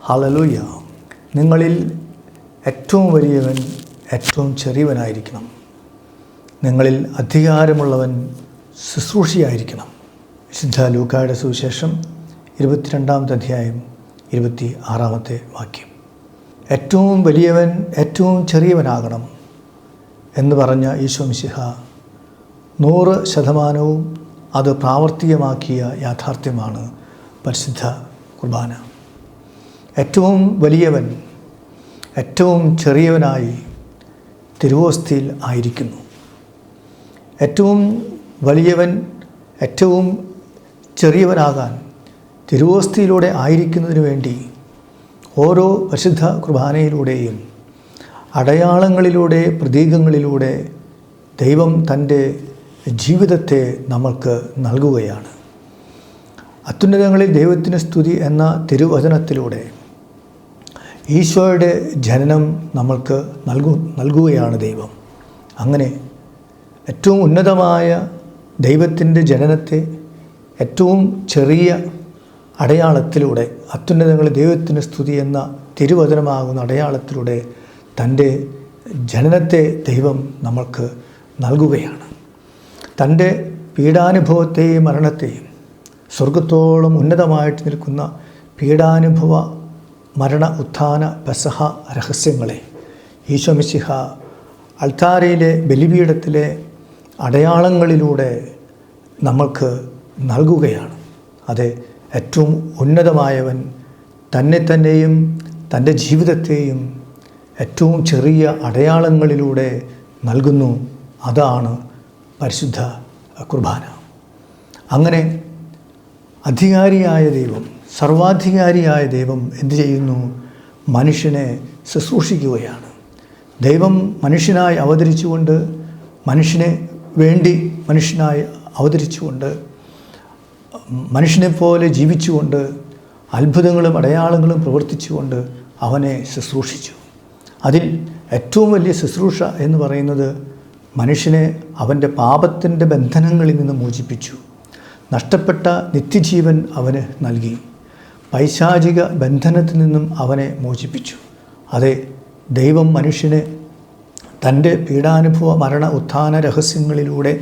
Hallelujah. നിങ്ങളിൽ ഏറ്റവും വലിയവൻ ഏറ്റവും ചെറിയവനായിരിക്കണം. നിങ്ങളിൽ അധികാരമുള്ളവൻ ശുശ്രൂഷയായിരിക്കണം. വിശുദ്ധ ലൂക്കായുടെ സുവിശേഷം 22-ാമത്തെ അധ്യായം 26-ാമത്തെ വാക്യം. ഏറ്റവും വലിയവൻ ഏറ്റവും ചെറിയവനാകണം എന്ന് പറഞ്ഞ ഈശോ മിശിഹ 100% അത് പ്രാവർത്തികമാക്കിയ യാഥാർത്ഥ്യമാണ് പരിശുദ്ധ കുർബാന. ഏറ്റവും വലിയവൻ ഏറ്റവും ചെറിയവനായി തിരുവോസ്തിയിൽ ആയിരിക്കുന്നു. ഏറ്റവും വലിയവൻ ഏറ്റവും ചെറിയവനാകാൻ തിരുവോസ്തിയിലൂടെ ആയിരിക്കുന്നതിന് വേണ്ടി ഓരോ പരിശുദ്ധ കുർബാനയിലൂടെയും അടയാളങ്ങളിലൂടെ പ്രതീകങ്ങളിലൂടെ ദൈവം തൻ്റെ ജീവിതത്തെ നമ്മൾക്ക് നൽകുകയാണ്. അത്യുന്നതങ്ങളിൽ ദൈവത്തിന് സ്തുതി എന്ന തിരുവചനത്തിലൂടെ ഈശോയുടെ ജനനം നമ്മൾക്ക് നൽകുകയാണ് ദൈവം. അങ്ങനെ ഏറ്റവും ഉന്നതമായ ദൈവത്തിൻ്റെ ജനനത്തെ ഏറ്റവും ചെറിയ അടയാളത്തിലൂടെ, അത്യുന്നതങ്ങളിൽ ദൈവത്തിന് സ്തുതി എന്ന തിരുവചനമാകുന്ന അടയാളത്തിലൂടെ തൻ്റെ ജനനത്തെ ദൈവം നമ്മൾക്ക് നൽകുകയാണ്. തൻ്റെ പീഡാനുഭവത്തെയും മരണത്തെയും, സ്വർഗത്തോളം ഉന്നതമായിട്ട് നിൽക്കുന്ന പീഡാനുഭവ മരണ ഉത്ഥാന പെസഹ രഹസ്യങ്ങളെ ഈശോ മിശിഹ അൾത്താരയിലെ ബലിപീഠത്തിലെ അടയാളങ്ങളിലൂടെ നമ്മൾക്ക് നൽകുകയാണ്. അതെ, ഏറ്റവും ഉന്നതമായവൻ തന്നെയും തൻ്റെ ജീവിതത്തെയും ഏറ്റവും ചെറിയ അടയാളങ്ങളിലൂടെ നൽകുന്നു. അതാണ് പരിശുദ്ധ കുർബാന. അങ്ങനെ അധികാരിയായ ദൈവം, സർവാധികാരിയായ ദൈവം എന്തു ചെയ്യുന്നു? മനുഷ്യനെ ശുശ്രൂഷിക്കുകയാണ്. ദൈവം മനുഷ്യനായി അവതരിച്ചുകൊണ്ട്, മനുഷ്യനെ വേണ്ടി മനുഷ്യനായി അവതരിച്ചുകൊണ്ട്, മനുഷ്യനെപ്പോലെ ജീവിച്ചുകൊണ്ട്, അത്ഭുതങ്ങളും അടയാളങ്ങളും പ്രവർത്തിച്ചുകൊണ്ട് അവനെ ശുശ്രൂഷിച്ചു. അതിൽ ഏറ്റവും വലിയ ശുശ്രൂഷ എന്ന് പറയുന്നത് മനുഷ്യനെ അവൻ്റെ പാപത്തിൻ്റെ ബന്ധനങ്ങളിൽ നിന്ന് മോചിപ്പിച്ചു. നഷ്ടപ്പെട്ട നിത്യജീവൻ അവന് നൽകി. പൈശാചിക ബന്ധനത്തിൽ നിന്നും അവനെ മോചിപ്പിച്ചു. അതെ, ദൈവം മനുഷ്യനെ തൻ്റെ പീഡാനുഭവ മരണ ഉത്ഥാന രഹസ്യങ്ങളിലൂടെ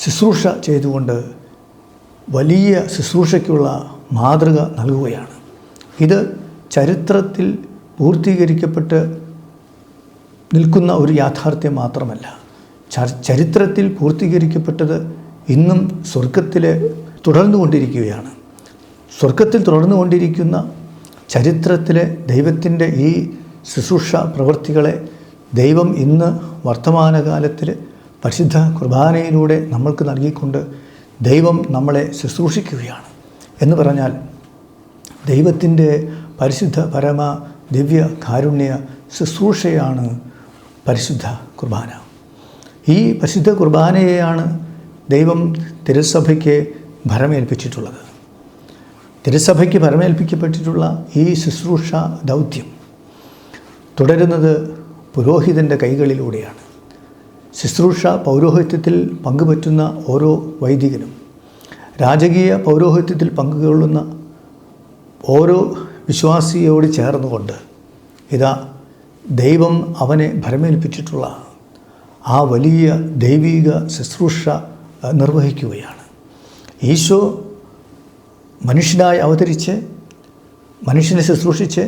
ശുശ്രൂഷ ചെയ്തുകൊണ്ട് വലിയ ശുശ്രൂഷയ്ക്കുള്ള മാതൃക നൽകുകയാണ്. ഇത് ചരിത്രത്തിൽ പൂർത്തീകരിക്കപ്പെട്ട് നിൽക്കുന്ന ഒരു യാഥാർത്ഥ്യം മാത്രമല്ല, ചരിത്രത്തിൽ പൂർത്തീകരിക്കപ്പെട്ടത് ഇന്നും സ്വർഗത്തിൽ തുടർന്നുകൊണ്ടിരിക്കുകയാണ്. സ്വർഗത്തിൽ തുടർന്നുകൊണ്ടിരിക്കുന്ന ചരിത്രത്തിലെ ദൈവത്തിൻ്റെ ഈ ശുശ്രൂഷ പ്രവൃത്തികളെ ദൈവം ഇന്ന് വർത്തമാനകാലത്തിൽ പരിശുദ്ധ കുർബാനയിലൂടെ നമ്മൾക്ക് നൽകിക്കൊണ്ട് ദൈവം നമ്മളെ ശുശ്രൂഷിക്കുകയാണ്. എന്ന് പറഞ്ഞാൽ ദൈവത്തിൻ്റെ പരിശുദ്ധ പരമ ദിവ്യ കാരുണ്യ ശുശ്രൂഷയാണ് പരിശുദ്ധ കുർബാന. ഈ പരിശുദ്ധ കുർബാനയെയാണ് ദൈവം തിരുസഭയ്ക്ക് ഭരമേൽപ്പിച്ചിട്ടുള്ളത്. തിരുസഭയ്ക്ക് ഭരമേൽപ്പിക്കപ്പെട്ടിട്ടുള്ള ഈ ശുശ്രൂഷ ദൗത്യം തുടരുന്നത് പുരോഹിതൻ്റെ കൈകളിലൂടെയാണ്. ശുശ്രൂഷ പൗരോഹിത്യത്തിൽ പങ്കുപറ്റുന്ന ഓരോ വൈദികനും, രാജകീയ പൗരോഹിത്യത്തിൽ പങ്കുകൊള്ളുന്ന ഓരോ വിശ്വാസിയോട് ചേർന്നുകൊണ്ട് ഇതാ ദൈവം അവനെ ഭരമേൽപ്പിച്ചിട്ടുള്ള ആ വലിയ ദൈവിക ശുശ്രൂഷ നിർവഹിക്കുകയാണ്. ഈശോ മനുഷ്യനായി അവതരിച്ച്, മനുഷ്യനെ ശുശ്രൂഷിച്ച്,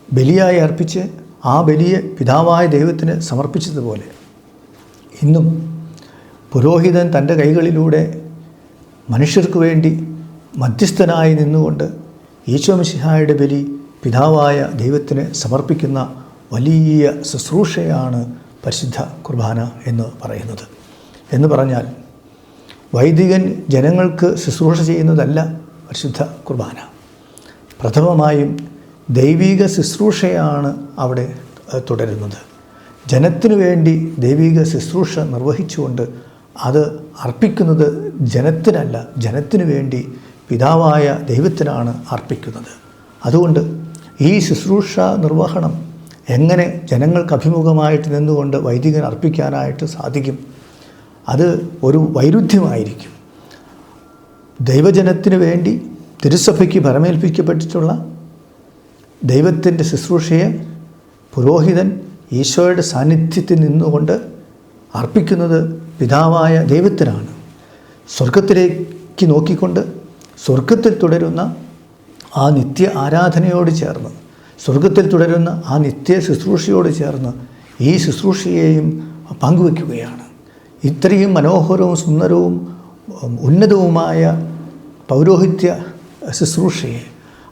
ബലിയായി അർപ്പിച്ച് ആ ബലിയെ പിതാവായ ദൈവത്തിന് സമർപ്പിച്ചതുപോലെ ഇന്നും പുരോഹിതൻ തൻ്റെ കൈകളിലൂടെ മനുഷ്യർക്ക് വേണ്ടി മധ്യസ്ഥനായി നിന്നുകൊണ്ട് ഈശോ മിശിഹായുടെ ബലി പിതാവായ ദൈവത്തിന് സമർപ്പിക്കുന്ന വലിയ ശുശ്രൂഷയാണ് പരിശുദ്ധ കുർബാന എന്ന് പറയുന്നത്. എന്ന് പറഞ്ഞാൽ വൈദികൻ ജനങ്ങൾക്ക് ശുശ്രൂഷ ചെയ്യുന്നതല്ല പരിശുദ്ധ കുർബാന. പ്രഥമമായും ദൈവിക ശുശ്രൂഷയാണ് അവിടെ തുടരുന്നത്. ജനത്തിനു വേണ്ടി ദൈവിക ശുശ്രൂഷ നിർവഹിച്ചുകൊണ്ട് അത് അർപ്പിക്കുന്നത് ജനത്തിനല്ല, ജനത്തിനു വേണ്ടി പിതാവായ ദൈവത്തിനാണ് അർപ്പിക്കുന്നത്. അതുകൊണ്ട് ഈ ശുശ്രൂഷ നിർവഹണം എങ്ങനെ ജനങ്ങൾക്ക് അഭിമുഖമായിട്ട് നിന്നുകൊണ്ട് വൈദികൻ അർപ്പിക്കാനായിട്ട് സാധിക്കും? അത് ഒരു വൈരുദ്ധ്യമായിരിക്കും. ദൈവജനത്തിനു വേണ്ടി തിരുസഭയ്ക്ക് ഭരമേൽപ്പിക്കപ്പെട്ടിട്ടുള്ള ദൈവത്തിൻ്റെ ശുശ്രൂഷയെ പുരോഹിതൻ ഈശോയുടെ സാന്നിധ്യത്തിൽ നിന്നുകൊണ്ട് അർപ്പിക്കുന്നത് പിതാവായ ദൈവത്തിനാണ്. സ്വർഗത്തിലേക്ക് നോക്കിക്കൊണ്ട് സ്വർഗത്തിൽ തുടരുന്ന ആ നിത്യ ആരാധനയോട് ചേർന്ന്, സ്വർഗത്തിൽ തുടരുന്ന ആ നിത്യ ശുശ്രൂഷയോട് ചേർന്ന് ഈ ശുശ്രൂഷയെയും പങ്കുവയ്ക്കുകയാണ്. ഇത്രയും മനോഹരവും സുന്ദരവും ഉന്നതവുമായ പൗരോഹിത്യ ശുശ്രൂഷയെ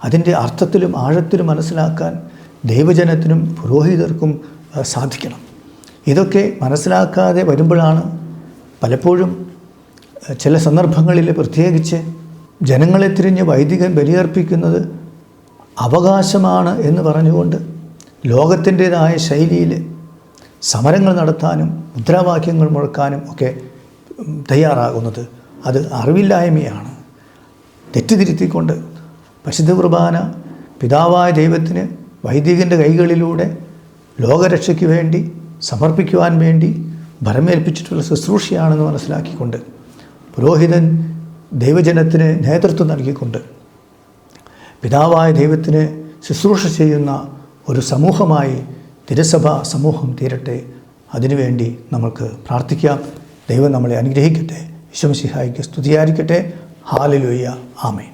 അതിൻ്റെ അർത്ഥത്തിലും ആഴത്തിലും മനസ്സിലാക്കാൻ ദൈവജനത്തിനും പുരോഹിതർക്കും സാധിക്കണം. ഇതൊക്കെ മനസ്സിലാക്കാതെ വരുമ്പോഴാണ് പലപ്പോഴും ചില സന്ദർഭങ്ങളിൽ പ്രത്യേകിച്ച് ജനങ്ങളെ തിരിഞ്ഞ് വൈദികൻ ബലിയർപ്പിക്കുന്നത് അവകാശമാണ് എന്ന് പറഞ്ഞുകൊണ്ട് ലോകത്തിൻ്റേതായ ശൈലിയിൽ സമരങ്ങൾ നടത്താനും മുദ്രാവാക്യങ്ങൾ മുഴക്കാനും ഒക്കെ തയ്യാറാകുന്നത് അത് അറിവില്ലായ്മയാണ്. തെറ്റിതിരുത്തിക്കൊണ്ട് പരിശുദ്ധ കുർബാന പിതാവായ ദൈവത്തിന് വൈദികൻ്റെ കൈകളിലൂടെ ലോകരക്ഷയ്ക്ക് വേണ്ടി സമർപ്പിക്കുവാൻ വേണ്ടി ഭരമേൽപ്പിച്ചിട്ടുള്ള ശുശ്രൂഷയാണെന്ന് മനസ്സിലാക്കിക്കൊണ്ട് പുരോഹിതൻ ദൈവജനത്തിന് നേതൃത്വം നൽകിക്കൊണ്ട് പിതാവായ ദൈവത്തിന് ശുശ്രൂഷ ചെയ്യുന്ന ഒരു സമൂഹമായി തിരുസഭ സമൂഹം തീരട്ടെ. അതിനുവേണ്ടി നമുക്ക് പ്രാർത്ഥിക്കാം. ദൈവം നമ്മളെ അനുഗ്രഹിക്കട്ടെ. ഈശോ മിശിഹായ്ക്ക് സ്തുതിയായിരിക്കട്ടെ. ഹല്ലേലൂയ. ആമേൻ.